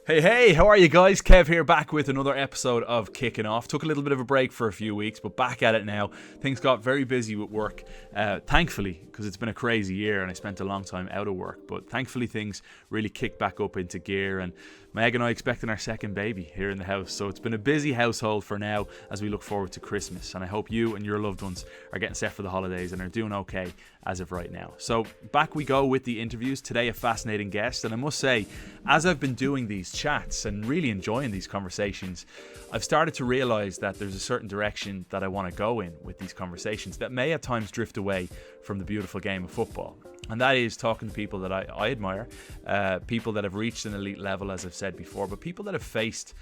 Hey, how are you guys? Kev here, back with another episode of Kicking Off. Took a little bit of a break for a few weeks, but back at it now. Things got very busy with work, thankfully, because it's been a crazy year and I spent a long time out of work. But thankfully things really kicked back up into gear, and Meg and I expecting our second baby here in the house. So it's been a busy household for now as we look forward to Christmas. And I hope you and your loved ones are getting set for the holidays and are doing okay as of right now. So back we go with the interviews. Today a fascinating guest, and I must say, as I've been doing these chats and really enjoying these conversations, I've started to realize that there's a certain direction that I want to go in with these conversations that may at times drift away from the beautiful game of football. And that is talking to people that I admire, people that have reached an elite level, as I've said before, but people that have faced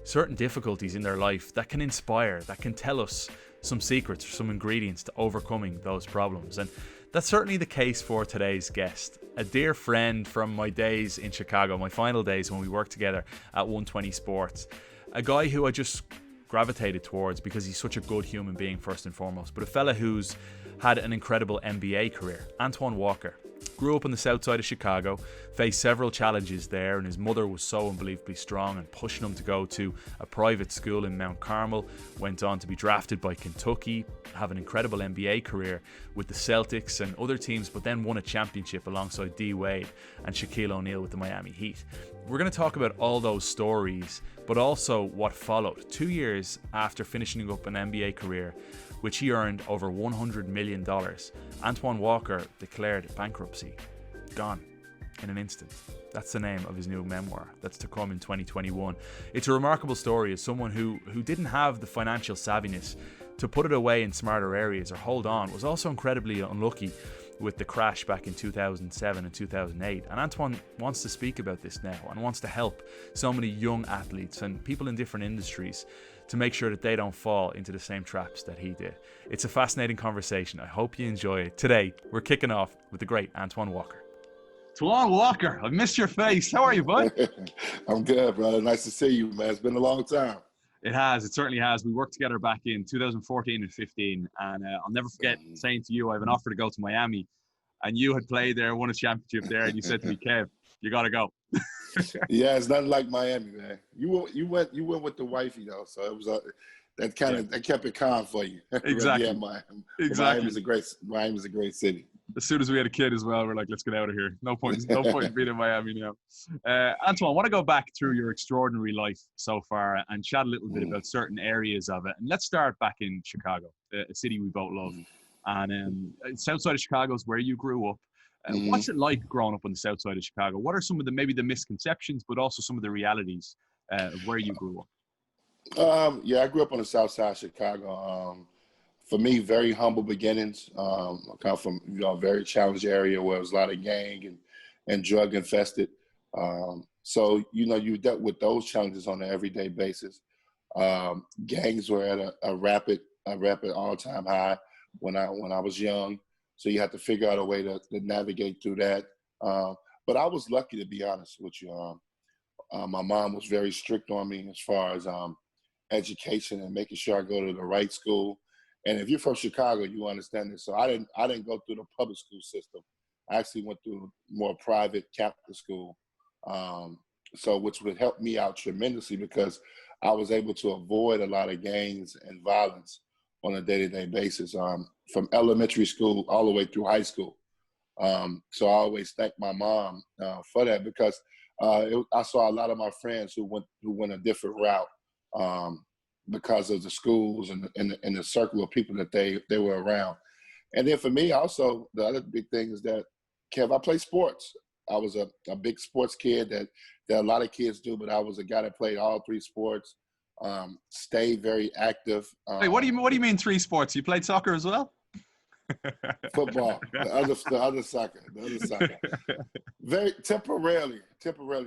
certain difficulties in their life that can inspire, that can tell us some secrets or some ingredients to overcoming those problems. And that's certainly the case for today's guest, a dear friend from my days in Chicago, my final days when we worked together at 120 Sports, a guy who I just gravitated towards because he's such a good human being first and foremost, but a fella who's had an incredible NBA career, Antoine Walker. Grew up on the south side of Chicago, faced several challenges there, and his mother was so unbelievably strong and pushing him to go to a private school in Mount Carmel. Went on to be drafted by Kentucky, have an incredible NBA career with the Celtics and other teams, but then won a championship alongside Dwyane and Shaquille O'Neal with the Miami Heat. We're going to talk about all those stories, but also what followed. 2 years after finishing up an NBA career, which he earned over $100 million, Antoine Walker declared bankruptcy. Gone in an instant. That's the name of his new memoir that's to come in 2021. It's a remarkable story as someone who didn't have the financial savviness to put it away in smarter areas or hold on, was also incredibly unlucky with the crash back in 2007 and 2008. And Antoine wants to speak about this now and wants to help so many young athletes and people in different industries to make sure that they don't fall into the same traps that he did. It's a fascinating conversation. I hope you enjoy it. Today, we're kicking off with the great Antoine Walker. Antoine Walker, I missed your face. How are you, bud? I'm good, brother. Nice to see you, man. It's been a long time. It has. It certainly has. We worked together back in 2014 and 15, and I'll never forget saying to you, I have an offer to go to Miami, and you had played there, won a championship there, and you said to me, Kev, you got to go. Yeah, it's nothing like Miami, man. You went with the wifey though, so it was that kept it calm for you. Exactly. Yeah, Miami. Exactly. Miami's a great city. As soon as we had a kid as well, we're like, let's get out of here. No point in being in Miami now. Antoine, I want to go back through your extraordinary life so far and chat a little bit about certain areas of it. And let's start back in Chicago, a city we both love. And south side of Chicago is where you grew up. What's it like growing up on the south side of Chicago? What are some of maybe the misconceptions, but also some of the realities of where you grew up? Yeah, I grew up on the south side of Chicago. For me, very humble beginnings. I come from a very challenged area where it was a lot of gang and drug infested. So you dealt with those challenges on an everyday basis. Gangs were at a rapid all-time high when I was young. So you have to figure out a way to navigate through that. But I was lucky, to be honest with you. My mom was very strict on me as far as education and making sure I go to the right school. And if you're from Chicago, you understand this. So I didn't go through the public school system. I actually went through more private Catholic school. So which would help me out tremendously because I was able to avoid a lot of gangs and violence on a day-to-day basis, from elementary school all the way through high school. So I always thank my mom for that because I saw a lot of my friends who went a different route because of the schools and the circle of people that they were around. And then for me also, the other big thing is that, Kev, I play sports. I was a big sports kid that a lot of kids do, but I was a guy that played all three sports. Stayed very active. Wait, what do you mean three sports? You played soccer as well? Football, the other soccer. Very temporarily.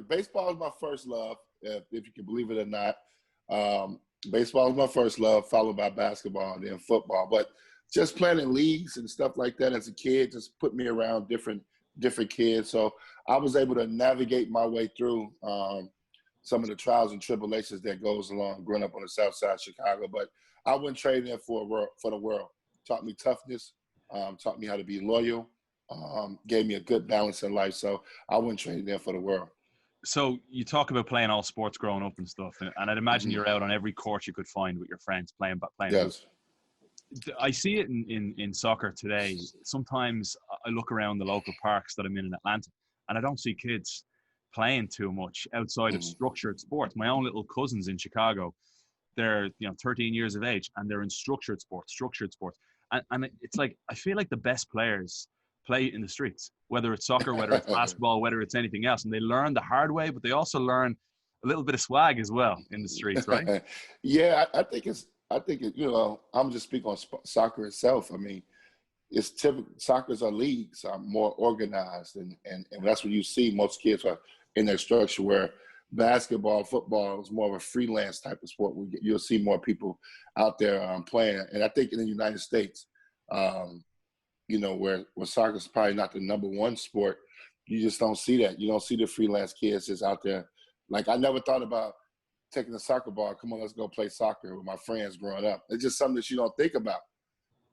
Baseball is my first love, if you can believe it or not. Baseball is my first love, followed by basketball and then football. But just playing in leagues and stuff like that as a kid just put me around different kids. So I was able to navigate my way through some of the trials and tribulations that goes along growing up on the south side of Chicago. But I wouldn't trade in for the world. Taught me toughness, taught me how to be loyal, gave me a good balance in life. So I wouldn't trade in for the world. So you talk about playing all sports growing up and stuff, and I'd imagine Hmm. you're out on every court you could find with your friends playing hoop. Yes. I see it in soccer today. Sometimes I look around the local parks that I'm in Atlanta, and I don't see kids playing too much outside of Hmm. structured sports. My own little cousins in Chicago, they're 13 years of age, and they're in structured sports, and it's like I feel like the best players play in the streets, whether it's soccer, whether it's basketball, whether it's anything else, and they learn the hard way, but they also learn a little bit of swag as well in the streets, right? Yeah, I think it, I'm just speaking on soccer itself. I mean, it's typical. Soccer's are leagues are more organized, and that's what you see. Most kids are in their structure. Where basketball, football is more of a freelance type of sport. You'll see more people out there playing. And I think in the United States, um, where soccer is probably not the number one sport, you just don't see that. You don't see the freelance kids just out there. Like I never thought about taking a soccer ball. Come on, let's go play soccer with my friends growing up. It's just something that you don't think about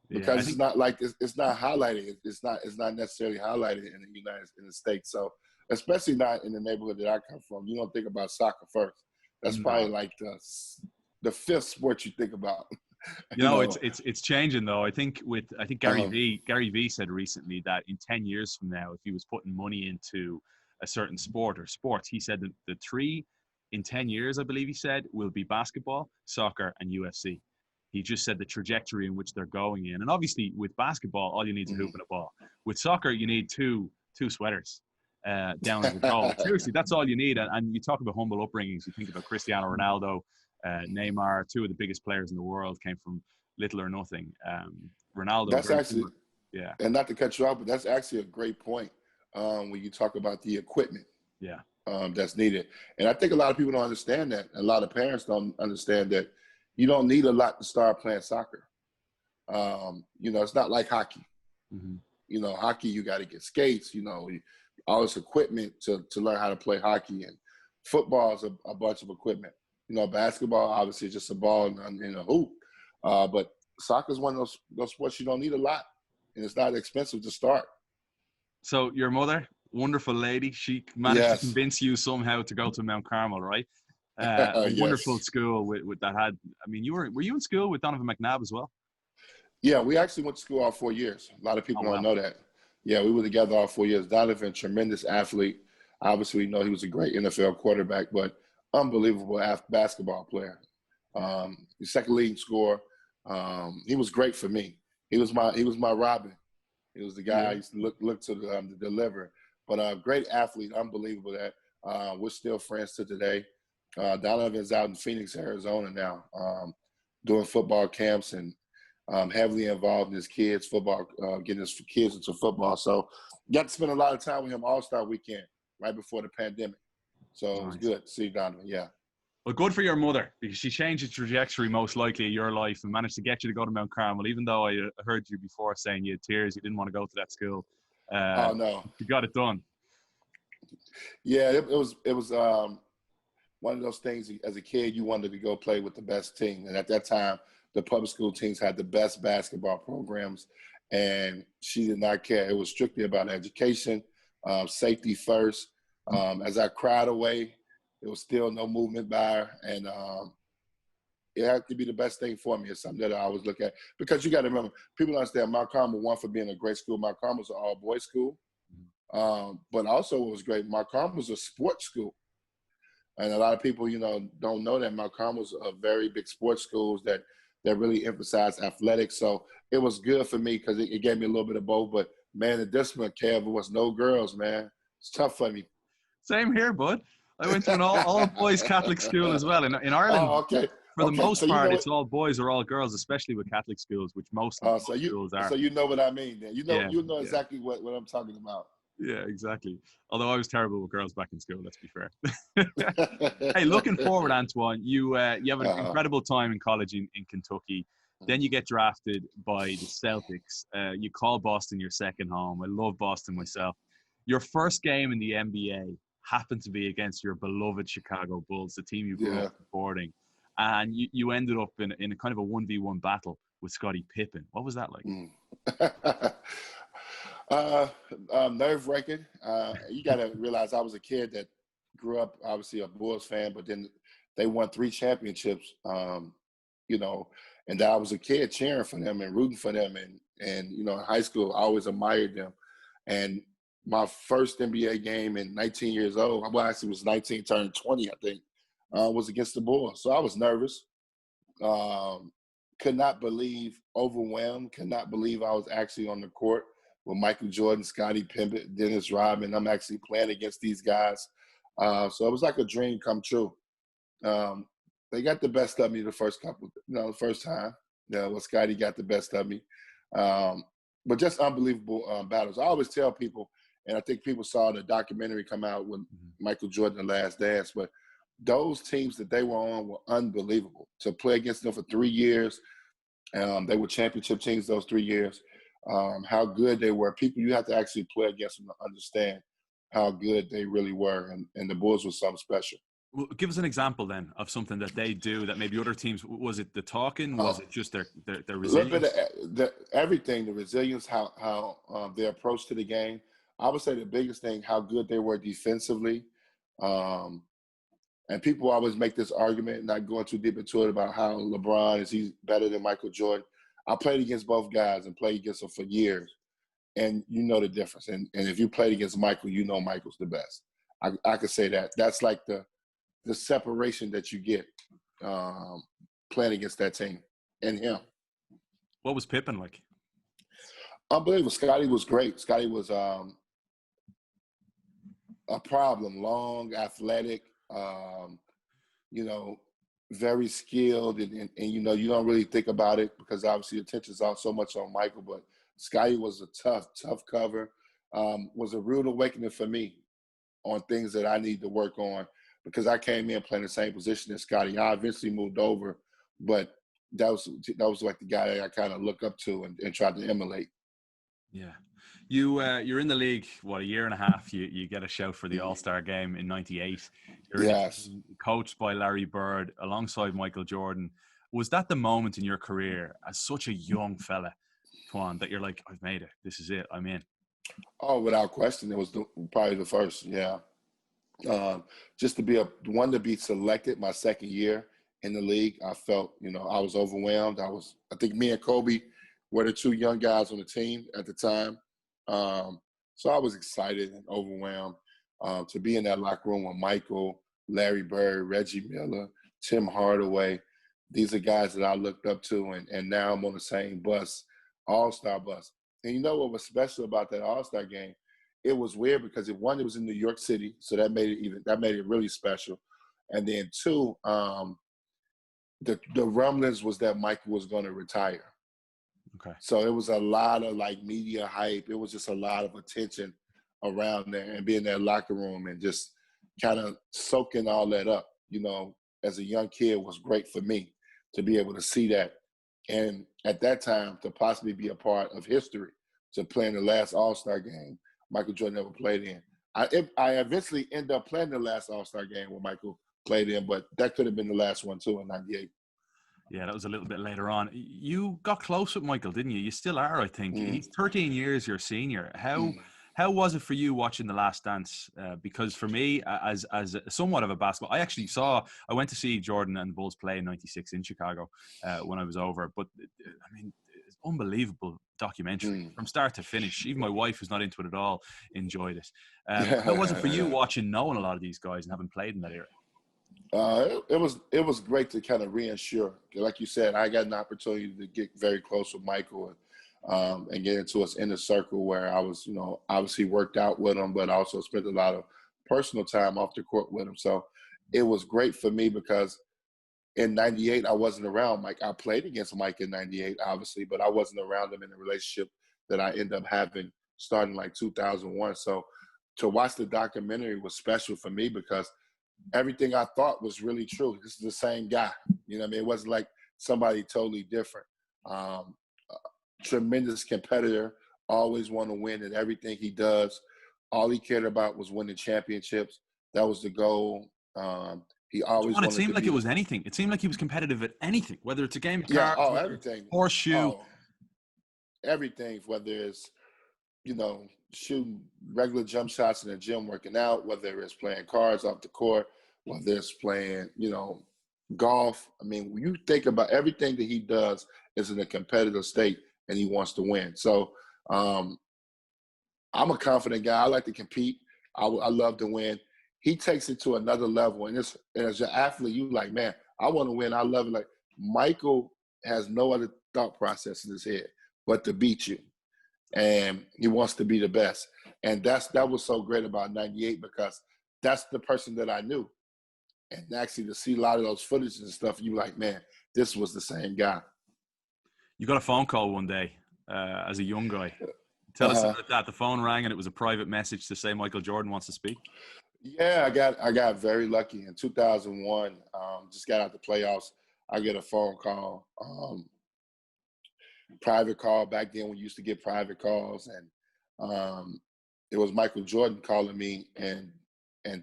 Yeah, I because it's think not like it's not highlighted. It's not necessarily highlighted in the States. So especially not in the neighborhood that I come from, you don't think about soccer first. That's probably no. like the fifth sport you think about. It's know. it's changing though. I think Uh-huh. Gary V said recently that in 10 years from now, if he was putting money into a certain sport or sports, he said that the three in 10 years, I believe he said, will be basketball, soccer, and UFC. He just said the trajectory in which they're going in. And obviously with basketball, all you need is a hoop and a ball. With soccer, you need two sweaters down as a goal. Seriously, that's all you need. And you talk about humble upbringings. You think about Cristiano Ronaldo, Neymar, two of the biggest players in the world, came from little or nothing. Ronaldo, That's very actually, similar. Yeah, and not to cut you off, but that's actually a great point when you talk about the equipment yeah. that's needed. And I think a lot of people don't understand that. A lot of parents don't understand that you don't need a lot to start playing soccer. It's not like hockey. Mm-hmm. Hockey, you got to get skates, all this equipment to learn how to play hockey. And football is a bunch of equipment. Basketball, obviously, is just a ball and a hoop. But soccer is one of those sports you don't need a lot. And it's not expensive to start. So your mother, wonderful lady, she managed to Yes. convince you somehow to go to Mount Carmel, right? A wonderful Yes. school with that had. I mean, were you in school with Donovan McNabb as well? Yeah, we actually went to school all 4 years. A lot of Oh people don't wow. know that. Yeah, we were together all 4 years. Donovan, tremendous athlete. Obviously, we know he was a great NFL quarterback, but unbelievable basketball player. The second leading scorer. He was great for me. He was my Robin. He was the guy I Yeah. used to look to deliver. But great athlete, unbelievable that we're still friends to today. Donovan's out in Phoenix, Arizona now, doing football camps and heavily involved in his kids' football, getting his kids into football. So got to spend a lot of time with him All-Star weekend right before the pandemic. So it was Nice. good to see Donovan. Yeah. Well, good for your mother because she changed the trajectory most likely of your life and managed to get you to go to Mount Carmel. Even though I heard you before saying you had tears, you didn't want to go to that school. Uh, Oh no. you got it done. Yeah, it was one of those things as a kid you wanted to go play with the best team. And at that time, the public school teams had the best basketball programs, and she did not care. It was strictly about education, safety first. As I cried away, there was still no movement by her, and it had to be the best thing for me. It's something that I always look at because you got to remember, people understand Mount Carmel won for being a great school. Mount Carmel was an all-boys school, but also what was great, Mount Carmel was a sports school. And a lot of people, don't know that Mount Carmel's a very big sports schools that really emphasize athletics. So it was good for me because it gave me a little bit of both. But man, the discipline, Kev, was no girls, man. It's tough for me. Same here, bud. I went to an all boys Catholic school as well. In Ireland, Oh, okay, for the okay. most So you part, know it. it's all boys or all girls, especially with Catholic schools, which So most you schools so are. you know what I mean. Then Yeah, you know yeah, exactly what I'm talking about. yeah, exactly. Although I was terrible with girls back in school, let's be fair. Hey, looking forward, Antoine, you have an uh-huh. incredible time in college in Kentucky. Then you get drafted by the Celtics. You call Boston your second home. I love Boston myself. Your first game in the NBA happened to be against your beloved Chicago Bulls, the team you grew up Yeah. supporting. And you ended up in a kind of a 1v1 battle with Scottie Pippen. What was that like? Mm. uh, Nerve wracking. You got to realize I was a kid that grew up obviously a Bulls fan, but then they won 3 championships. You know, and I was a kid cheering for them and rooting for them, and you know, in high school, I always admired them. And my first NBA game in 19 years old, well, actually, it was 19, turned 20, I think, was against the Bulls. So I was nervous. Could not believe, overwhelmed, could not believe I was actually on the court with Michael Jordan, Scottie Pippen, Dennis Rodman. I'm actually playing against these guys. So it was like a dream come true. They got the best of me the first couple, the first time. Well, Scottie got the best of me. But just unbelievable battles. I always tell people, and I think people saw the documentary come out with Michael Jordan, The Last Dance, but those teams that they were on were unbelievable. To play against them for 3 years, they were championship teams those 3 years. How good they were. People, you have to actually play against them to understand how good they really were, and the Bulls were something special. Well, give us an example then of something that they do that maybe other teams. Was it the talking? Was it just their resilience? A little bit of everything. The resilience, how their approach to the game. I would say the biggest thing, how good they were defensively. And people always make this argument, not going too deep into it, about how LeBron he's better than Michael Jordan. I played against both guys and played against them for years, and you know the difference. And if you played against Michael, you know Michael's the best. I could say that. That's like the separation that you get playing against that team and him. What was Pippen like? Unbelievable. Scottie was great. Scottie was a problem. Long, athletic, you know, very skilled. And, you know, you don't really think about it because obviously attention's on so much on Michael. But Scottie was a tough cover. Was a rude awakening for me on things that I need to work on, because I came in playing the same position as Scottie. I eventually moved over, but that was like the guy that I kind of look up to and tried to emulate. Yeah. You're in the league, what, a year and a half. You get a shout for the All-Star game in '98. Yes. Coached by Larry Bird alongside Michael Jordan. Was that the moment in your career as such a young fella, Toine, that you're like, I've made it. This is it. I'm in. Oh, without question, it was probably the first. Yeah. Just to be selected my second year in the league, I felt, you know, I was overwhelmed. I think me and Kobe were the two young guys on the team at the time. So I was excited and overwhelmed to be in that locker room with Michael, Larry Bird, Reggie Miller, Tim Hardaway. These are guys that I looked up to, and now I'm on the same bus, All-Star bus. And you know what was special about that All-Star game? It was weird because it was in New York City, so that made it really special. And then two, the rumblings was that Michael was going to retire. Okay. So it was a lot of like media hype. It was just a lot of attention around there, and being in that locker room and just kind of soaking all that up, you know, as a young kid was great for me to be able to see that. And at that time, to possibly be a part of history, to play in the last All-Star game Michael Jordan ever played in. I eventually ended up playing the last All-Star game where Michael played in, but that could have been the last one too in '98. Yeah, that was a little bit later on. You got close with Michael, didn't you? You still are, I think. He's 13 years your senior. How was it for you watching The Last Dance? Because for me, as somewhat of a basketball, I went to see Jordan and the Bulls play in '96 in Chicago when I was over. But I mean, it's unbelievable documentary from start to finish. Even my wife, who's not into it at all, enjoyed it. How was it for you knowing a lot of these guys and having played in that era? It was great to kind of reinsure. Like you said, I got an opportunity to get very close with Michael and get into his inner circle where I was, you know, obviously worked out with him, but also spent a lot of personal time off the court with him. So it was great for me because in '98, I wasn't around Mike. I played against Mike in '98, obviously, but I wasn't around him in the relationship that I ended up having starting like 2001. So to watch the documentary was special for me because everything I thought was really true. This is the same guy. You know what I mean? It wasn't like somebody totally different. Tremendous competitor, always want to win in everything he does. All he cared about was winning championships. That was the goal. He always wanted. It seemed like it was anything. It seemed like he was competitive at anything, whether it's a game of cards, cards, everything, horseshoe, everything. Whether it's shooting regular jump shots in the gym, working out, whether it's playing cards off the court, whether it's playing, golf. I mean, when you think about everything that he does is in a competitive state and he wants to win. So I'm a confident guy. I like to compete. I love to win. He takes it to another level. And as an athlete, you like, man, I want to win. I love it. Like, Michael has no other thought process in his head but to beat you. And he wants to be the best. And that was so great about 98 because that's the person that I knew. And actually to see a lot of those footages and stuff, you like, man, this was the same guy. You got a phone call one day as a young guy. Tell us about that. The phone rang and it was a private message to say Michael Jordan wants to speak. Yeah, I got very lucky. In 2001, just got out the playoffs. I get a phone call, private call. Back then we used to get private calls, and it was Michael Jordan calling me and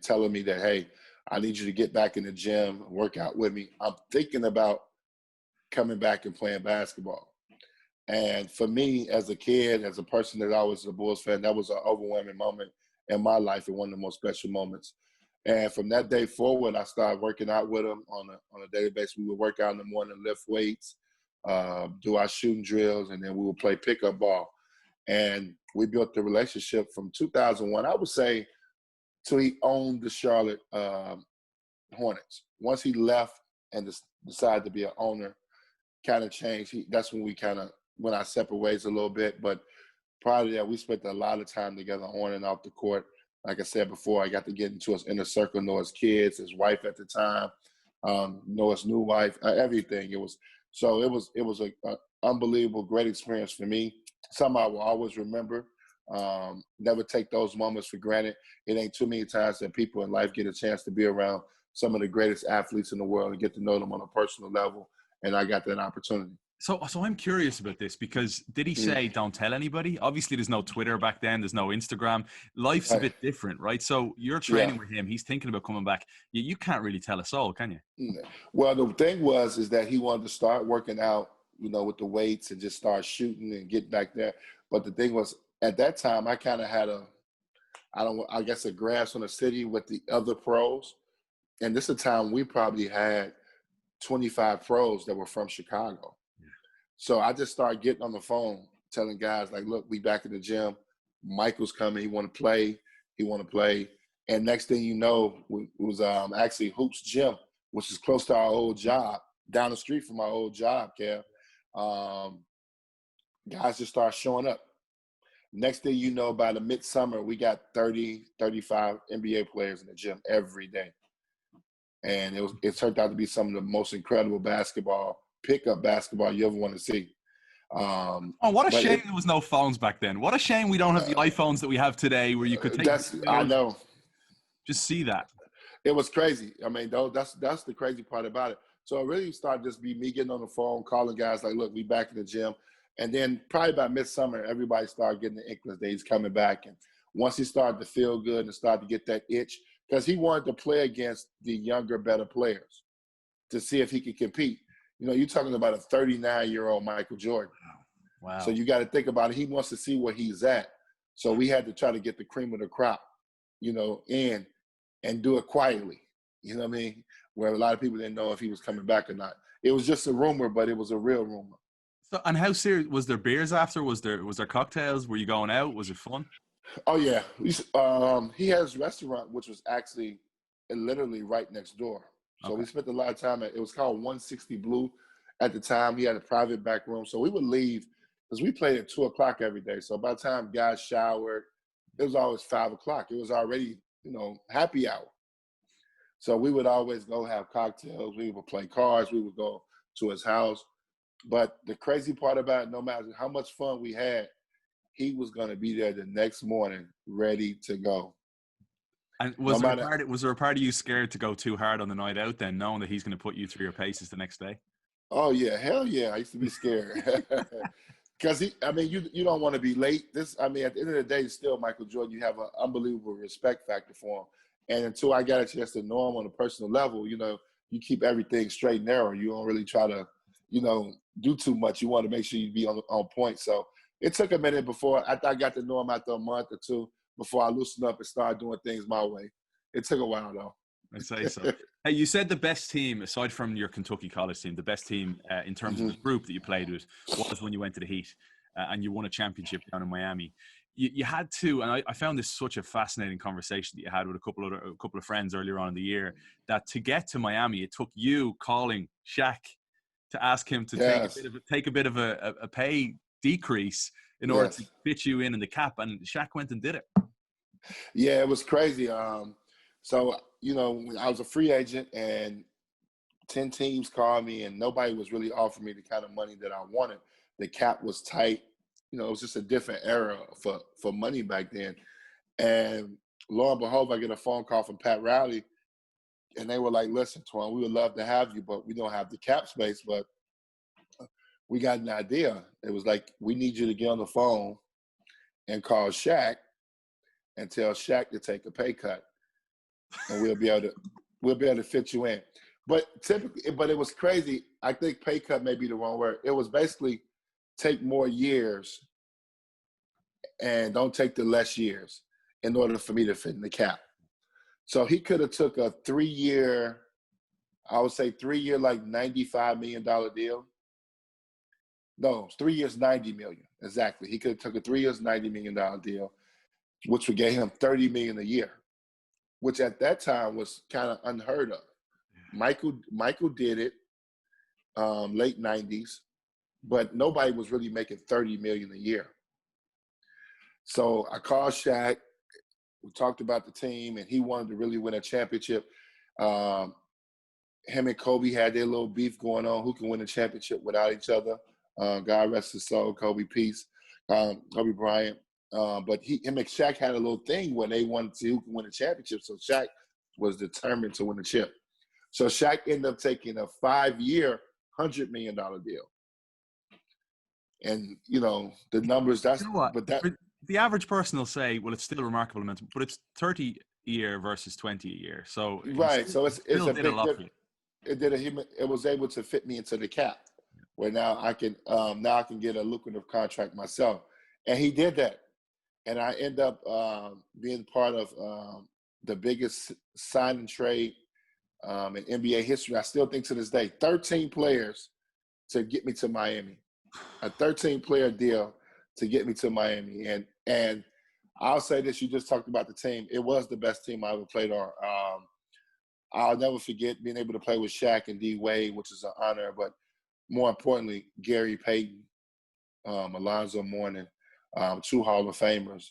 telling me that, hey, I need you to get back in the gym and work out with me. I'm thinking about coming back and playing basketball. And for me, as a kid, as a person that I was a Bulls fan, that was an overwhelming moment in my life and one of the most special moments. And from that day forward, I started working out with him on a daily basis. We would work out in the morning, lift weights, do our shooting drills, and then we would play pickup ball. And we built the relationship from 2001, I would say, till he owned the Charlotte Hornets. Once he left and decided to be an owner, kind of changed. That's when we kind of went our separate ways a little bit. But prior to that, we spent a lot of time together on and off the court. Like I said before, I got to get into his inner circle, know his kids, his wife at the time, know his new wife, everything. It was an unbelievable, great experience for me. Something I will always remember. Never take those moments for granted. It ain't too many times that people in life get a chance to be around some of the greatest athletes in the world and get to know them on a personal level. And I got that opportunity. So I'm curious about this because did he say don't tell anybody? Obviously, there's no Twitter back then. There's no Instagram. Life's a bit different, right? So you're training with him. He's thinking about coming back. You can't really tell a soul, can you? Well, the thing is that he wanted to start working out, with the weights and just start shooting and get back there. But the thing was, at that time, I kind of had a grasp on the city with the other pros. And this is a time we probably had 25 pros that were from Chicago. So I just started getting on the phone, telling guys like, look, we back in the gym. Michael's coming. He want to play. And next thing you know, it was actually Hoops Gym, which is close to our old job, down the street from our old job, Kev. Guys just start showing up. Next thing you know, by the midsummer, we got 30, 35 NBA players in the gym every day. And it turned out to be some of the most incredible pickup basketball you ever want to see. What a shame there was no phones back then. What a shame we don't have the iPhones that we have today where you could take I know. Just see that. It was crazy. I mean, that's the crazy part about it. So it really started just be me getting on the phone, calling guys like, look, we back in the gym. And then probably by midsummer, everybody started getting the inklings that he's coming back. And once he started to feel good and started to get that itch, because he wanted to play against the younger, better players to see if he could compete. You're talking about a 39-year-old Michael Jordan. Wow. So you got to think about it. He wants to see where he's at. So we had to try to get the cream of the crop, in and do it quietly. You know what I mean? Where a lot of people didn't know if he was coming back or not. It was just a rumor, but it was a real rumor. So, and how serious was there? Beers after? Was there cocktails? Were you going out? Was it fun? Oh yeah, he has a restaurant which was actually literally right next door. So we spent a lot of time it was called 160 Blue at the time. He had a private back room. So we would leave because we played at 2:00 every day. So by the time guys showered, it was always 5:00. It was already, happy hour. So we would always go have cocktails. We would play cards. We would go to his house. But the crazy part about it, no matter how much fun we had, he was going to be there the next morning ready to go. And was there a part of you scared to go too hard on the night out then, knowing that he's going to put you through your paces the next day? Oh, yeah. Hell yeah. I used to be scared. Because, you don't want to be late. At the end of the day, still Michael Jordan, you have an unbelievable respect factor for him. And until I got a chance to know him on a personal level, you keep everything straight and narrow. You don't really try to, do too much. You want to make sure you be on point. So it took a minute before I got to know him after a month or two before I loosened up and started doing things my way. It took a while though. I say so. Hey, you said the best team, aside from your Kentucky college team, the best team in terms of the group that you played with was when you went to the Heat and you won a championship down in Miami. You had to, and I found this such a fascinating conversation that you had with a couple of friends earlier on in the year, that to get to Miami, it took you calling Shaq to ask him to take a bit of a pay decrease in order to fit you in the cap, and Shaq went and did it. Yeah, it was crazy. So, I was a free agent and 10 teams called me and nobody was really offering me the kind of money that I wanted. The cap was tight. It was just a different era for money back then. And lo and behold, I get a phone call from Pat Riley and they were like, listen, Toine, we would love to have you, but we don't have the cap space, but we got an idea. It was like, we need you to get on the phone and call Shaq and tell Shaq to take a pay cut. And we'll be able to fit you in. But it was crazy. I think pay cut may be the wrong word. It was basically take more years and don't take the less years in order for me to fit in the cap. So he could have took a 3-year, I would say 3-year, like $95 million deal. No, 3 years, $90 million. Exactly. He could have took a 3 years, $90 million deal, which would get him $30 million a year, which at that time was kind of unheard of. Michael did it, late 90s, but nobody was really making $30 million a year. So I called Shaq. We talked about the team, and he wanted to really win a championship. Him and Kobe had their little beef going on. Who can win a championship without each other? God rest his soul, Kobe peace, Kobe Bryant. But him and Shaq had a little thing where they wanted to see who can win a championship. So Shaq was determined to win the chip. So Shaq ended up taking a 5-year, $100 million deal. And, the numbers, the average person will say, well, it's still a remarkable amount, but it's 30 a year versus 20 a year. So right. So it's a big difference. It was able to fit me into the cap where now I can get a lucrative contract myself. And he did that. And I end up being part of the biggest sign and trade in NBA history. I still think to this day, 13 players to get me to Miami. A 13-player deal to get me to Miami. And I'll say this, you just talked about the team. It was the best team I ever played on. I'll never forget being able to play with Shaq and D. Wade, which is an honor. But more importantly, Gary Payton, Alonzo Mourning, 2 Hall of Famers,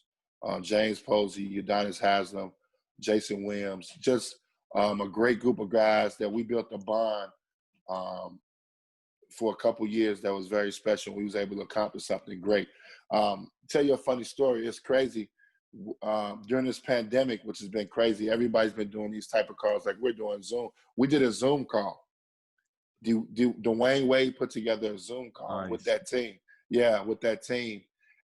James Posey, Udonis Haslem, Jason Williams, just a great group of guys that we built a bond for a couple years that was very special. We was able to accomplish something great. Tell you a funny story. It's crazy. During this pandemic, which has been crazy, everybody's been doing these type of calls like we're doing Zoom. We did a Zoom call. Dwyane Wade put together a Zoom call with that team. Yeah, with that team.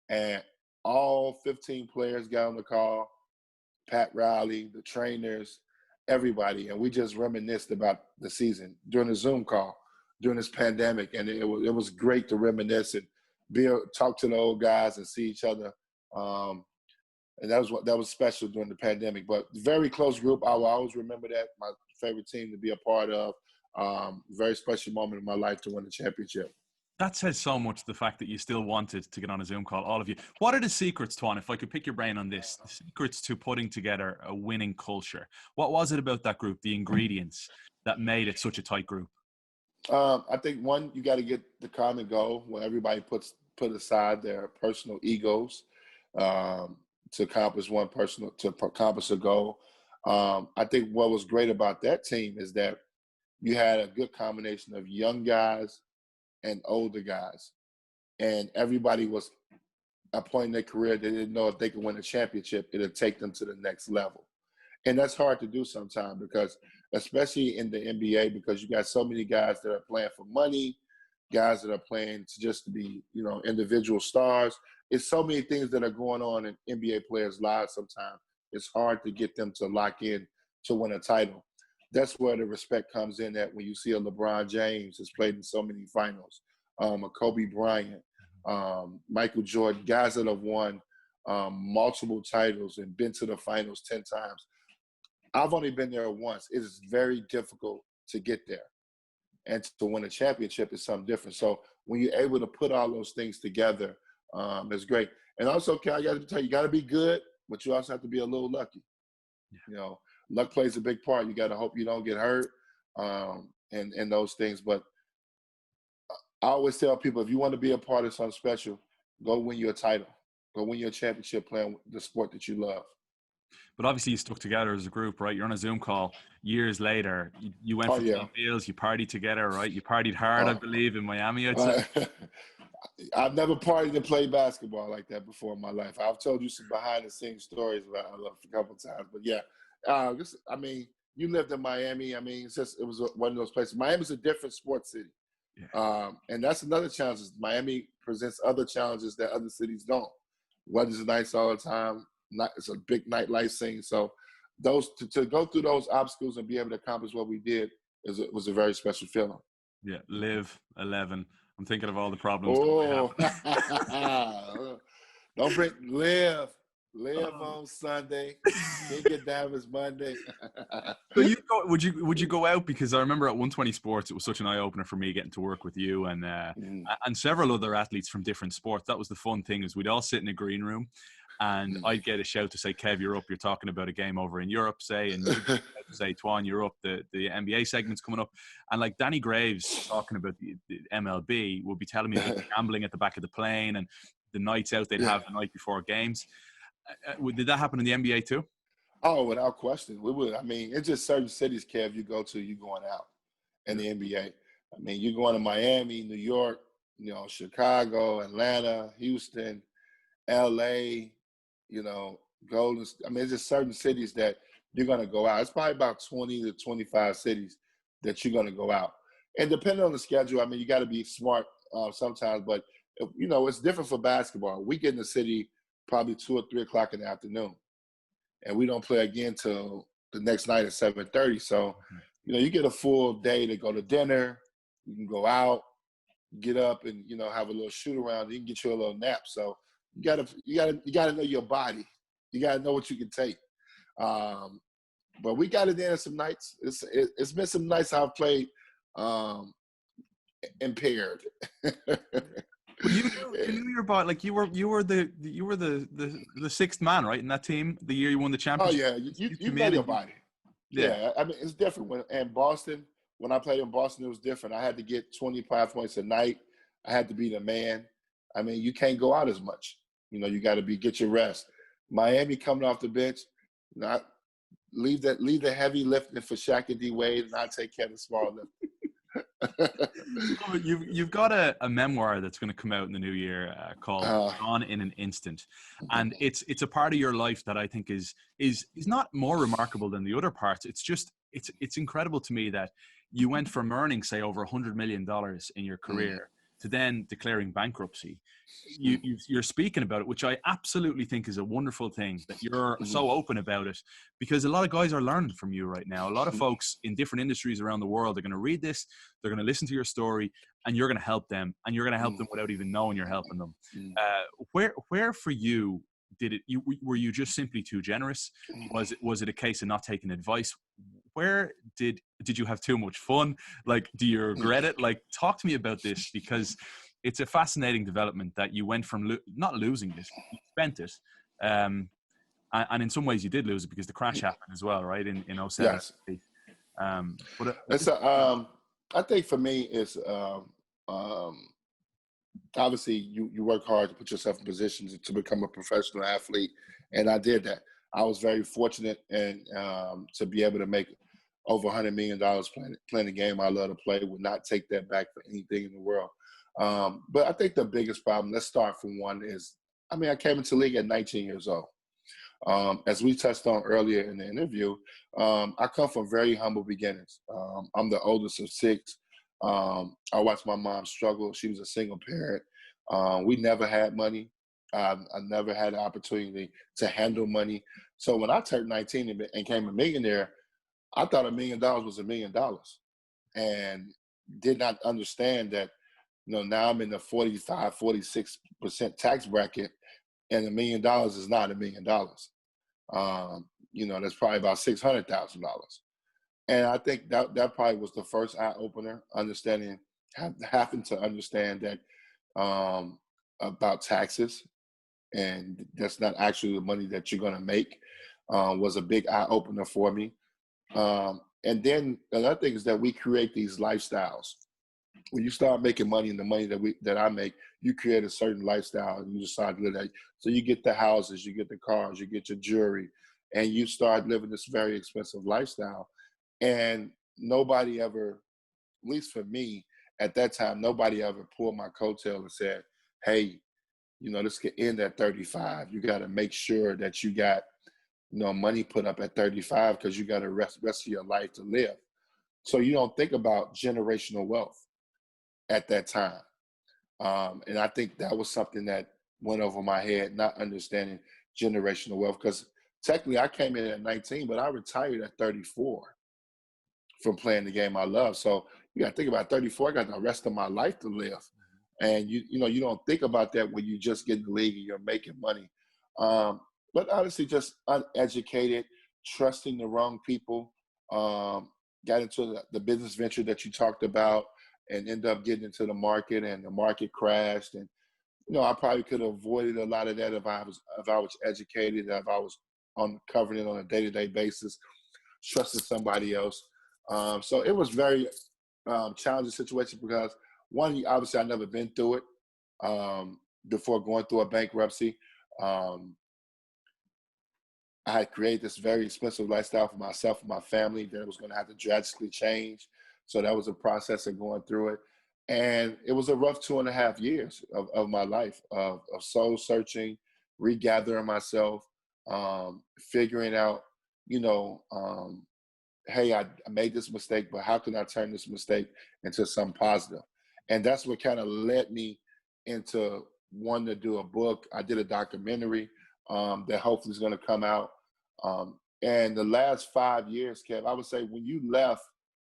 And all 15 players got on the call, Pat Riley, the trainers, everybody. And we just reminisced about the season during the Zoom call during this pandemic. And it was great to reminisce and talk to the old guys and see each other. And that was special during the pandemic. But very close group. I will always remember that. My favorite team to be a part of. Very special moment in my life to win the championship. That says so much, the fact that you still wanted to get on a Zoom call, all of you. What are the secrets, Toine, if I could pick your brain on this, the secrets to putting together a winning culture? What was it about that group, the ingredients that made it such a tight group? I think, one, you got to get the common goal where everybody put aside their personal egos to accomplish a goal. I think what was great about that team is that you had a good combination of young guys and older guys, and everybody was at a point in their career they didn't know if they could win a championship, it'd take them to the next level. And that's hard to do sometimes because, especially in the NBA, because you got so many guys that are playing for money, guys that are playing just to be, individual stars. It's so many things that are going on in NBA players' lives sometimes. It's hard to get them to lock in to win a title. That's where the respect comes in, that when you see a LeBron James has played in so many finals, a Kobe Bryant, Michael Jordan, guys that have won multiple titles and been to the finals 10 times. I've only been there once. It is very difficult to get there. And to win a championship is something different. So when you're able to put all those things together, it's great. And also, I got to tell you, you got to be good, but you also have to be a little lucky. Yeah. Luck plays a big part. You got to hope you don't get hurt and those things. But I always tell people, if you want to be a part of something special, go win your title. Go win your championship playing the sport that you love. But obviously you stuck together as a group, right? You're on a Zoom call years later. You went for 12 meals, you partied together, right? You partied hard, I believe, in Miami, I'd say. I've never partied and played basketball like that before in my life. I've told you some behind-the-scenes stories about it a couple of times. But, yeah, I mean, you lived in Miami. I mean, it was one of those places. Miami's a different sports city. Yeah. And that's another challenge. Miami presents other challenges that other cities don't. Weather's nice all the time. It's a big nightlife scene. So to go through those obstacles and be able to accomplish what we did was a very special feeling. Yeah, live 11. I'm thinking of all the problems. Don't bring live on Sunday. Can't get down as Monday. So would you go out? Because I remember at 120 Sports, it was such an eye opener for me getting to work with you and several other athletes from different sports. That was the fun thing, is we'd all sit in a green room. And I'd get a shout to say, Kev, you're up. You're talking about a game over in Europe, say, and you'd say, Toine, you're up. The NBA segment's coming up. And like Danny Graves talking about the MLB would be telling me about gambling at the back of the plane and the nights out they'd have the night before games. Did that happen in the NBA too? Oh, without question. We would. I mean, it's just certain cities, Kev, you go to, you going out in the NBA. I mean, you're going to Miami, New York, Chicago, Atlanta, Houston, LA, Golden. I mean, it's just certain cities that you're going to go out. It's probably about 20 to 25 cities that you're going to go out. And depending on the schedule, I mean, you got to be smart sometimes. But, it's different for basketball. We get in the city probably 2 or 3 o'clock in the afternoon. And we don't play again till the next night at 7:30. So, you get a full day to go to dinner. You can go out, get up and, have a little shoot around. You can get you a little nap. So, you gotta know your body. You gotta know what you can take. But we got it in some nights. It's been some nights I've played impaired. But you knew your body. Like you were the sixth man, right, in that team the year you won the championship. Oh yeah, you know your body. Yeah, I mean it's different. When I played in Boston, it was different. I had to get 25 points a night. I had to be the man. I mean, you can't go out as much. You got to get your rest. Miami coming off the bench, not leave the heavy lifting for Shaq and D-Wade, and I take care of the small lifting. You've got a memoir that's going to come out in the new year called "Gone in an Instant," and it's a part of your life that I think is not more remarkable than the other parts. It's just it's incredible to me that you went from earning, say, over $100 million in your career to then declaring bankruptcy. You're speaking about it, which I absolutely think is a wonderful thing that you're so open about it, because a lot of guys are learning from you right now. A lot of folks in different industries around the world are going to read this, they're going to listen to your story, and you're going to help them, and you're going to help them without even knowing you're helping them. Where for you were you just simply too generous? Was it a case of not taking advice? Where did you have too much fun? Like, do you regret it? Like, talk to me about this, because it's a fascinating development that you went from not losing it, you spent it. And in some ways you did lose it because the crash happened as well, right? In 07. Yes. But I think for me, it's obviously you work hard to put yourself in positions to become a professional athlete. And I did that. I was very fortunate and to be able to make over $100 million playing the game I love to play. Would not take that back for anything in the world. But I think the biggest problem, let's start from one, is, I came into the league at 19 years old. As we touched on earlier in the interview, I come from very humble beginnings. I'm the oldest of 6. I watched my mom struggle. She was a single parent. We never had money. I never had the opportunity to handle money. So when I turned 19 and became a millionaire, I thought $1 million was $1 million, and did not understand that Now I'm in the 45, 46% tax bracket, and $1 million is not $1 million. That's probably about $600,000. And I think that probably was the first eye opener, having to understand that about taxes, and that's not actually the money that you're going to make, was a big eye opener for me. And then another thing is that we create these lifestyles. When you start making money, and the money that I make, you create a certain lifestyle, and you decide to live that. So you get the houses, you get the cars, you get your jewelry, and you start living this very expensive lifestyle. And nobody ever, at least for me at that time, nobody ever pulled my coattail and said, hey, this could end at 35. You got to make sure that you got money put up at 35, because you got the rest of your life to live. So you don't think about generational wealth at that time. And I think that was something that went over my head, not understanding generational wealth, because technically I came in at 19, but I retired at 34 from playing the game I love. So you got to think about 34, I got the rest of my life to live. And you don't think about that when you just get in the league and you're making money. But honestly, just uneducated, trusting the wrong people, got into the business venture that you talked about, and ended up getting into the market, and the market crashed. And I probably could have avoided a lot of that if I was educated, if I was uncovering it on a day-to-day basis, trusting somebody else. So it was very challenging situation, because one, obviously I never been through it before going through a bankruptcy. I had created this very expensive lifestyle for myself and my family that was going to have to drastically change. So that was a process of going through it. And it was a rough 2.5 years of my life, of soul searching, regathering myself, figuring out, hey, I made this mistake, but how can I turn this mistake into something positive? And that's what kind of led me into wanting to do a book. I did a documentary that hopefully is going to come out. And the last 5 years, Kev, I would say when you left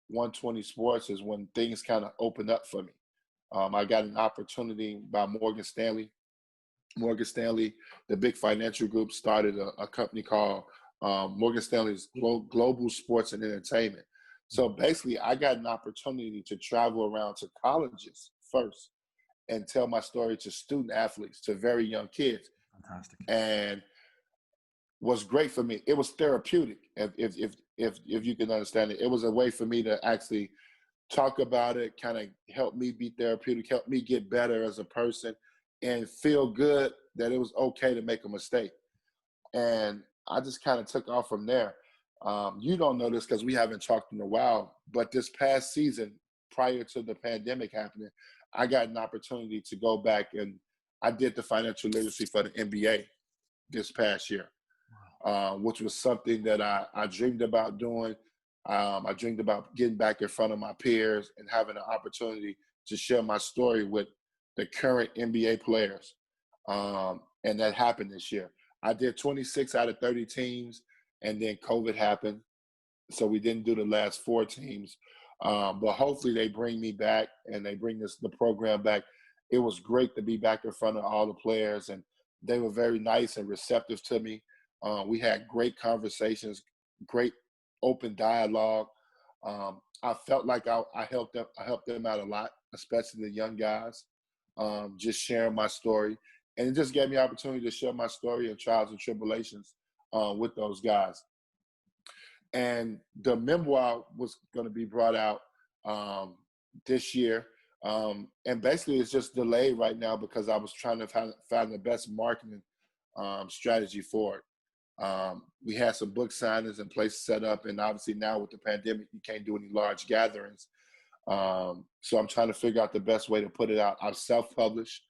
120 Sports is when things kind of opened up for me. I got an opportunity by Morgan Stanley. Morgan Stanley, the big financial group, started a company called Morgan Stanley's Global Sports and Entertainment. So basically, I got an opportunity to travel around to colleges first and tell my story to student athletes, to very young kids. Fantastic. And was great for me. It was therapeutic, if you can understand it. It was a way for me to actually talk about it, kind of help me be therapeutic, help me get better as a person, and feel good that it was okay to make a mistake. And I just kind of took off from there. You don't know this because we haven't talked in a while, but this past season, prior to the pandemic happening, I got an opportunity to go back, and I did the financial literacy for the NBA this past year, which was something that I dreamed about doing. I dreamed about getting back in front of my peers and having an opportunity to share my story with the current NBA players. And that happened this year. I did 26 out of 30 teams, and then COVID happened. So we didn't do the last 4 teams. But hopefully they bring me back, and they bring the program back. It was great to be back in front of all the players, and they were very nice and receptive to me. We had great conversations, great open dialogue. I felt like I helped them out a lot, especially the young guys, just sharing my story. And it just gave me an opportunity to share my story and trials and tribulations with those guys. And the memoir was going to be brought out this year. And basically it's just delayed right now because I was trying to find the best marketing strategy for it. We had some book signings in place set up, and obviously now with the pandemic, you can't do any large gatherings. So I'm trying to figure out the best way to put it out. I've self-published.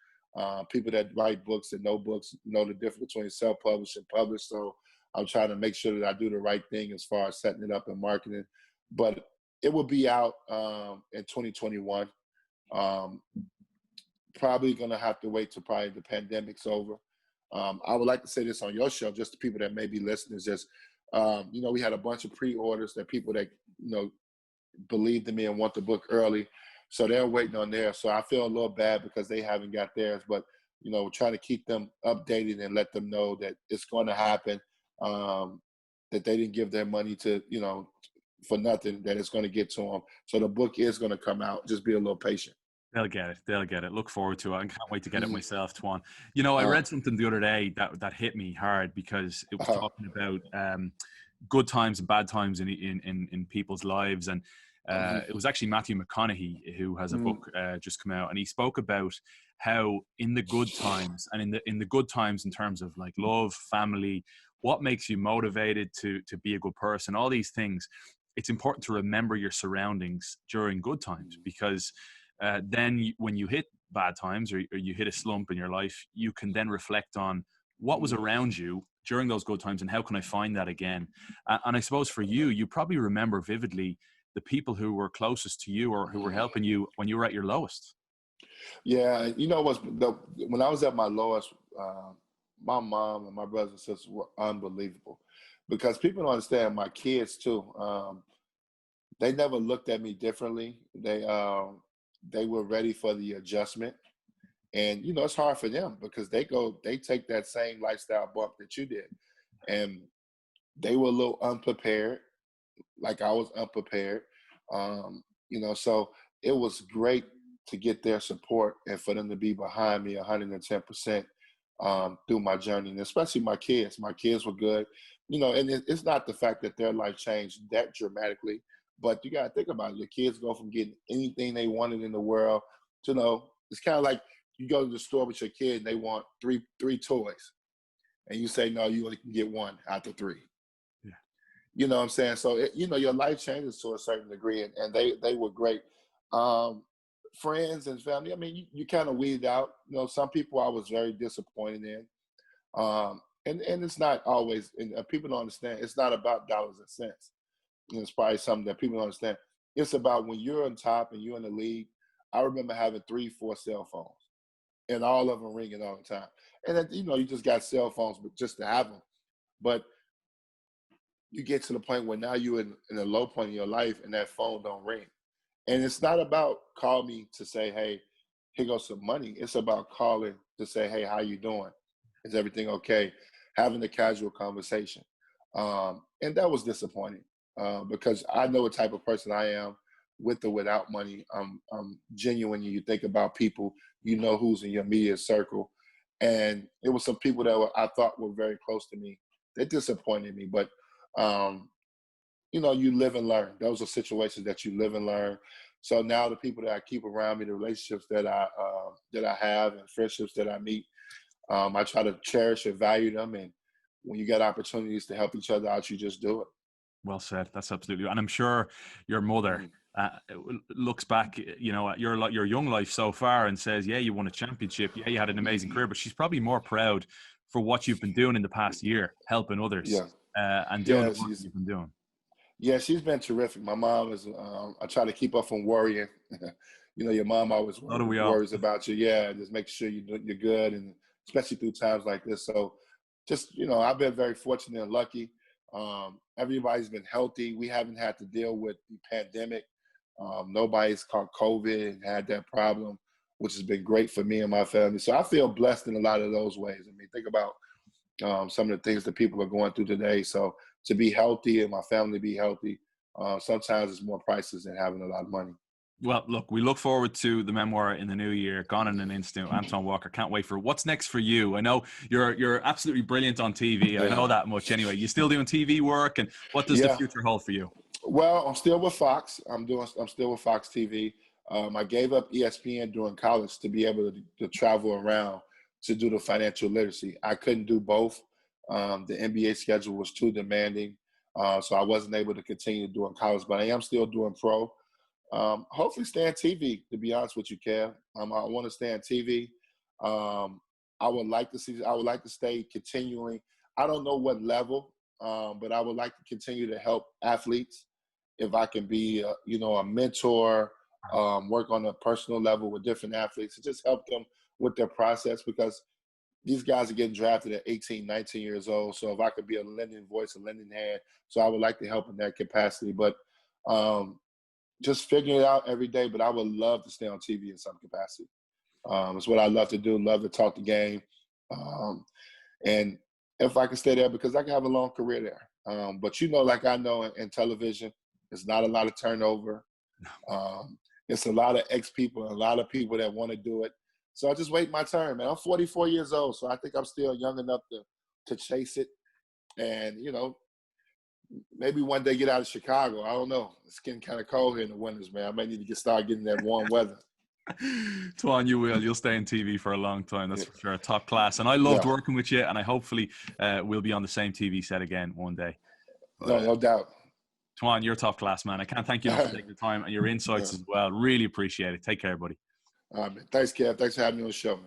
People that write books and know books know the difference between self-published and published. So I'm trying to make sure that I do the right thing as far as setting it up and marketing. But it will be out in 2021. Probably going to have to wait till probably the pandemic's over. I would like to say this on your show, just to people that may be listening, just, we had a bunch of pre-orders that people that, believed in me and want the book early. So they're waiting on theirs. So I feel a little bad because they haven't got theirs, but trying to keep them updated and let them know that it's going to happen. That they didn't give their money to, for nothing, that it's going to get to them. So the book is going to come out. Just be a little patient. They'll get it. They'll get it. Look forward to it. I can't wait to get it Mm-hmm. myself, Toine. I read something the other day that hit me hard because it was talking about good times and bad times in people's lives, and it was actually Matthew McConaughey who has a book just come out, and he spoke about how in the good times and in the good times in terms of like love, family, what makes you motivated to be a good person, all these things. It's important to remember your surroundings during good times because then when you hit bad times or you hit a slump in your life, you can then reflect on what was around you during those good times and how can I find that again. And I suppose for you, you probably remember vividly the people who were closest to you or who were helping you when you were at your lowest. Yeah, when I was at my lowest, my mom and my brothers and sisters were unbelievable because people don't understand my kids too. They never looked at me differently. They were ready for the adjustment. And, it's hard for them because they take that same lifestyle bump that you did. And they were a little unprepared, like I was unprepared. So it was great to get their support and for them to be behind me 110% through my journey, and especially my kids. My kids were good, and it's not the fact that their life changed that dramatically, but you got to think about it. Your kids go from getting anything they wanted in the world to, it's kind of like you go to the store with your kid and they want three toys. And you say, no, you only can get one out of three. Yeah. You know what I'm saying? So, your life changes to a certain degree, and they were great. Friends and family, I mean, you kind of weed out. Some people I was very disappointed in. And it's not always, and people don't understand, it's not about dollars and cents. It's probably something that people don't understand. It's about when you're on top and you're in the league. I remember having 3-4 cell phones and all of them ringing all the time. And then, you just got cell phones, but just to have them. But you get to the point where now you're in a low point in your life and that phone don't ring. And it's not about call me to say, hey, here goes some money. It's about calling to say, hey, how you doing? Is everything okay? Having a casual conversation. And that was disappointing because I know what type of person I am with or without money. I'm genuine. You think about people, who's in your immediate circle. And it was some people that I thought were very close to me. They disappointed me, but you live and learn. Those are situations that you live and learn. So now the people that I keep around me, the relationships that I have and friendships that I meet, I try to cherish and value them. And when you get opportunities to help each other out, you just do it. Well said. That's absolutely. And I'm sure your mother looks back, at your young life so far and says, yeah, you won a championship. Yeah, you had an amazing career, but she's probably more proud for what you've been doing in the past year, helping others and doing the work you've been doing. Yeah, she's been terrific. My mom is, I try to keep her from worrying. Your mom always worries about you. Yeah, just make sure you're good, and especially through times like this. So just, I've been very fortunate and lucky. Everybody's been healthy. We haven't had to deal with the pandemic. Nobody's caught COVID and had that problem, which has been great for me and my family. So I feel blessed in a lot of those ways. I mean, think about some of the things that people are going through today. So to be healthy and my family be healthy, sometimes it's more priceless than having a lot of money. Well, look, we look forward to the memoir in the new year. Gone in an instant. Antoine Walker. Can't wait for it. What's next for you. I know you're absolutely brilliant on TV. I know that much anyway. You still doing TV work, and what does the future hold for you? Well, I'm still with Fox. I'm still with Fox TV. I gave up ESPN during college to be able to travel around to do the financial literacy. I couldn't do both. The NBA schedule was too demanding, so I wasn't able to continue doing college. But I am still doing pro. Hopefully stay on TV, to be honest with you, Kev. I want to stay on TV. I would like to stay continuing. I don't know what level, but I would like to continue to help athletes. If I can be, a mentor, work on a personal level with different athletes, to just help them with their process, because these guys are getting drafted at 18, 19 years old. So if I could be a lending voice, a lending hand, so I would like to help in that capacity. But just figuring it out every day. But I would love to stay on TV in some capacity. It's what I love to do. Love to talk the game, and if I can stay there, because I can have a long career there. But like I know in television, there's not a lot of turnover. It's a lot of ex-people and a lot of people that want to do it. So I just wait my turn, man. I'm 44 years old, so I think I'm still young enough to chase it. And, maybe one day get out of Chicago. I don't know. It's getting kind of cold here in the winters, man. I may need to start getting that warm weather. Toine, you will. You'll stay in TV for a long time. That's for sure. Top class. And I loved working with you, and I hopefully we'll be on the same TV set again one day. But, no doubt. Toine, you're top class, man. I can't thank you enough for taking the time and your insights as well. Really appreciate it. Take care, buddy. All right, man. Thanks, Kev. Thanks for having me on the show, man.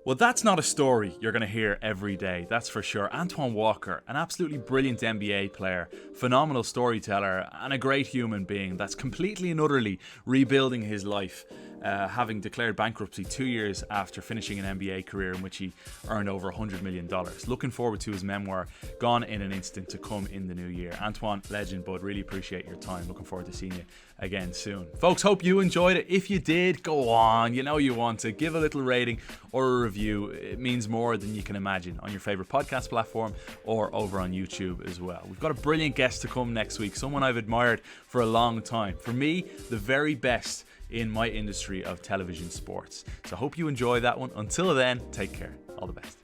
Well, that's not a story you're going to hear every day, that's for sure. Antoine Walker, an absolutely brilliant NBA player, phenomenal storyteller, and a great human being that's completely and utterly rebuilding his life, having declared bankruptcy 2 years after finishing an NBA career in which he earned over $100 million. Looking forward to his memoir, Gone in an Instant, to come in the new year. Antoine, legend, bud, really appreciate your time. Looking forward to seeing you again soon. Folks, hope you enjoyed it. If you did, go on. You know you want to. Give a little rating or a review. It means more than you can imagine on your favorite podcast platform or over on YouTube as well. We've got a brilliant guest to come next week, someone I've admired for a long time. For me, the very best in my industry of television sports. So hope you enjoy that one. Until then, take care. All the best.